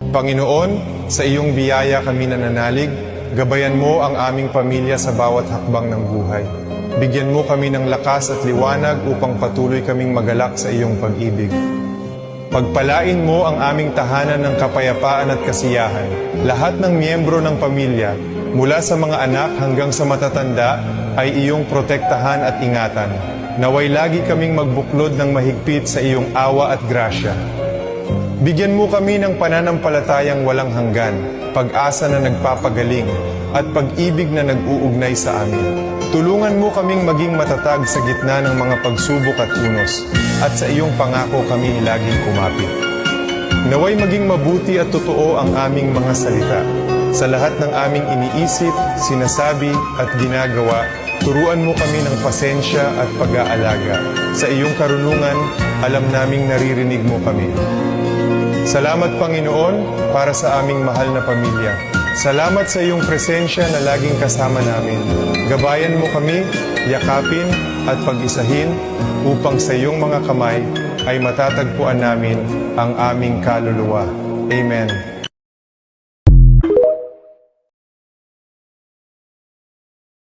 Panginoon, sa iyong biyaya kami nananalig, gabayan mo ang aming pamilya sa bawat hakbang ng buhay. Bigyan mo kami ng lakas at liwanag upang patuloy kaming magalak sa iyong pag-ibig. Pagpalain mo ang aming tahanan ng kapayapaan at kasiyahan. Lahat ng miyembro ng pamilya, mula sa mga anak hanggang sa matatanda, ay iyong protektahan at ingatan. Naway lagi kaming magbuklod ng mahigpit sa iyong awa at grasya. Bigyan mo kami ng pananampalatayang walang hanggan, pag-asa na nagpapagaling, at pag-ibig na nag-uugnay sa amin. Tulungan mo kaming maging matatag sa gitna ng mga pagsubok at unos, at sa iyong pangako kami laging kumapit. Naway maging mabuti at totoo ang aming mga salita. Sa lahat ng aming iniisip, sinasabi at ginagawa, turuan mo kami ng pasensya at pag-aalaga. Sa iyong karunungan, alam naming naririnig mo kami. Salamat Panginoon para sa aming mahal na pamilya. Salamat sa iyong presensya na laging kasama namin. Gabayan mo kami, yakapin at pag-isahin upang sa iyong mga kamay ay matatagpuan namin ang aming kaluluwa. Amen.